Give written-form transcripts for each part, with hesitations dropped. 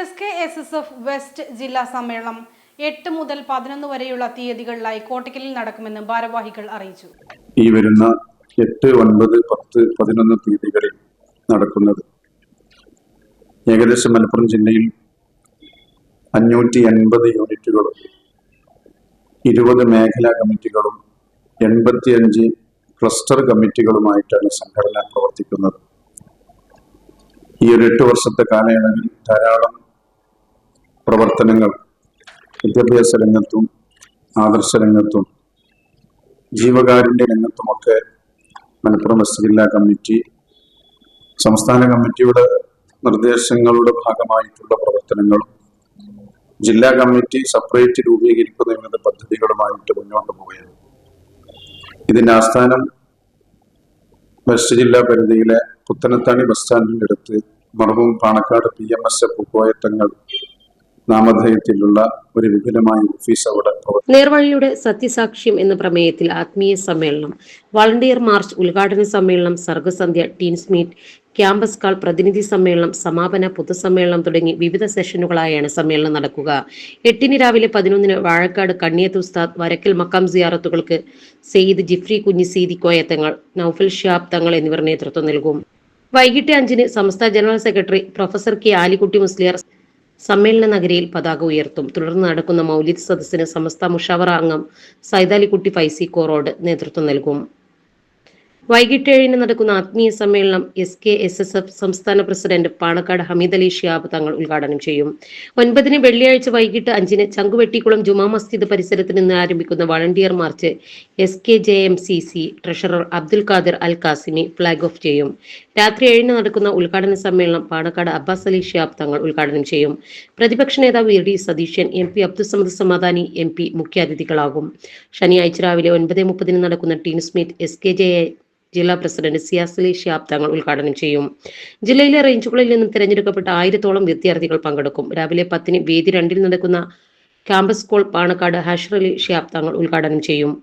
SKSSF west ജില്ലാ സമ്മേളനം 8 മുതൽ 11 വരെയുള്ള തീയതികളിലായി കോട്ടക്കലിൽ നടക്കുമെന്ന് ഭാരവാഹികൾ അറിയിച്ചു. ഈ വരുന്ന 8, 9, 10, 11 തീയതികളിൽ നടക്കുന്നത് ഏകദേശം മലപ്പുറം ജില്ലയിൽ 580 യൂണിറ്റുകളും 20 മേഖലാ കമ്മിറ്റികളും 85 ക്ലസ്റ്റർ കമ്മിറ്റികളുമായിട്ടാണ് സംഘടന പ്രവർത്തിക്കുന്നത്. ഈ ഒരു 8 വർഷത്തെ കാലയളവിൽ ധാരാളം പ്രവർത്തനങ്ങൾ വിദ്യാഭ്യാസ രംഗത്തും ആദർശ രംഗത്തും ജീവകാരുണ്യ രംഗത്തുമൊക്കെ മലപ്പുറം വെസ്റ്റ് ജില്ലാ കമ്മിറ്റി സംസ്ഥാന കമ്മിറ്റിയുടെ നിർദ്ദേശങ്ങളുടെ ഭാഗമായിട്ടുള്ള പ്രവർത്തനങ്ങളും ജില്ലാ കമ്മിറ്റി സെപ്പറേറ്റ് രൂപീകരിക്കുന്ന വിവിധ പദ്ധതികളുമായിട്ട് മുന്നോട്ട് പോവുകയാണ്. ഇതിന്റെ ആസ്ഥാനം വെസ്റ്റ് ജില്ലാ പരിധിയിലെ പുത്തനത്താണി ബസ് സ്റ്റാൻഡിന്റെ അടുത്ത് മർഹൂം പാണക്കാട് PMS പൂക്കോയത്തങ്ങൾ നാമധേയത്തിലുള്ള ഒരു വിപുലമായ ഓഫീസ് അവിടെ നേർവഴിയുടെ സത്യസാക്ഷ്യം എന്ന പ്രമേയത്തിൽ ആത്മീയ സമ്മേളനം, വളണ്ടിയർ മാർച്ച്, ഉദ്ഘാടന സമ്മേളനം, സർഗസന്ധ്യ, ടീൻസ് മീറ്റ്, ക്യാമ്പസ് കാൾ, പ്രതിനിധി സമ്മേളനം, സമാപന പൊതുസമ്മേളനം തുടങ്ങി വിവിധ സെഷനുകളായാണ് സമ്മേളനം നടക്കുക. 8 രാവിലെ 11 വാഴക്കാട് കണ്ണിയത്ത് ഉസ്താദ്, വരക്കൽ മക്കാം സിയാറത്തുകൾക്ക് സെയ്ദ് ജിഫ്രി കുഞ്ഞി സീതി കോയത്തങ്ങൾ, നൌഫൽ ഷിഹാബ് തങ്ങൾ എന്നിവർ നേതൃത്വം നൽകും. വൈകിട്ട് 5 സംസ്ഥാന general secretary professor K Alikutty Musliyar സമ്മേളന നഗരിയിൽ പതാക ഉയർത്തും. തുടർന്ന് നടക്കുന്ന മൗലിദ് സദസ്സിന് സമസ്ത മുഷാവറ അംഗം സൈദാലിക്കുട്ടി ഫൈസി കോറോഡ് നേതൃത്വം നൽകും. വൈകിട്ട് 7 നടക്കുന്ന ആത്മീയ സമ്മേളനം SKSSF സംസ്ഥാന പ്രസിഡന്റ് പാണക്കാട് ഹമീദ് അലി ഷിഹാബ് തങ്ങൾ ഉദ്ഘാടനം ചെയ്യും. 9 വെള്ളിയാഴ്ച വൈകിട്ട് 5 ചങ്കുവെട്ടിക്കുളം ജുമാ മസ്ജിദ് പരിസരത്ത് നിന്ന് ആരംഭിക്കുന്ന volunteer march SKJMCC treasurer Abdul Khadir Al Qasimi flag off ചെയ്യും. രാത്രി 7 നടക്കുന്ന ഉദ്ഘാടന സമ്മേളനം പാണക്കാട് അബ്ബാസ് അലി ഷിഹാബ് തങ്ങൾ ഉദ്ഘാടനം ചെയ്യും. പ്രതിപക്ഷ നേതാവ് ED Satheesan, MP Abdussamad Samadani MP മുഖ്യാതിഥികളാകും. ശനിയാഴ്ച രാവിലെ 9:30 നടക്കുന്ന ടീൻസ് മീറ്റ് SKJ ജില്ലാ പ്രസിഡന്റ് സിയാസ് അലി ഷിഹാബ് തങ്ങൾ ഉദ്ഘാടനം ചെയ്യും. ജില്ലയിലെ റേഞ്ചുകളിൽ നിന്നും തിരഞ്ഞെടുക്കപ്പെട്ട 1000-ഓളം വിദ്യാർത്ഥികൾ പങ്കെടുക്കും. രാവിലെ 10 വേദി 2 നടക്കുന്ന ക്യാമ്പസ് സ്കൂൾ പാണക്കാട് ഹാഷിർ അലി ഷിഹാബ് തങ്ങൾ ഉദ്ഘാടനം ചെയ്യും.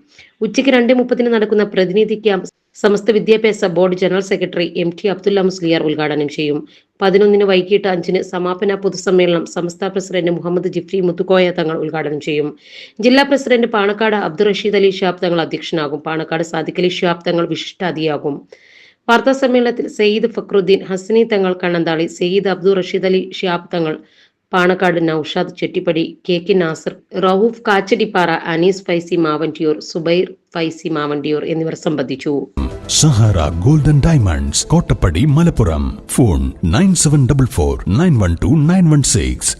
ഉച്ചയ്ക്ക് 2:30 നടക്കുന്ന പ്രതിനിധി ക്യാമ്പ് സമസ്ത വിദ്യാഭ്യാസ board general secretary MT Abdulla Musliyar ഉദ്ഘാടനം ചെയ്യും. 11 വൈകിട്ട് 5 സമാപന പൊതുസമ്മേളനം സമസ്ത പ്രസിഡന്റ് മുഹമ്മദ് ജിഫ്രി മുത്തുക്കോയ തങ്ങൾ ഉദ്ഘാടനം ചെയ്യും. ജില്ലാ പ്രസിഡന്റ് പാണക്കാട് അബ്ദുൾ റഷീദ് അലി ഷിഹാബ് തങ്ങൾ അധ്യക്ഷനാകും. പാണക്കാട് സാദിഖ് അലി ഷിഹാബ് തങ്ങൾ വിശിഷ്ടാതിഥിയാകും. വാർത്താ സമ്മേളനത്തിൽ സെയ്ദ് ഫക്രുദ്ദീൻ ഹസനി തങ്ങൾ കണ്ണന്താളി, സെയ്ദ് അബ്ദുൾ റഷീദ് അലി ഷിഹാബ് തങ്ങൾ പാണക്കാട്, നൌഷാദ് ചെട്ടിപ്പടി, KK നാസർ, റൌഫ് കാച്ചടിപ്പാറ, അനീസ് ഫൈസി മാവണ്ടിയൂർ, സുബൈർ ഫൈസി മാവണ്ടിയൂർ എന്നിവർ സംബന്ധിച്ചു. Sahara golden diamonds, Kottappadi, Malappuram. Phone 9744 912 916.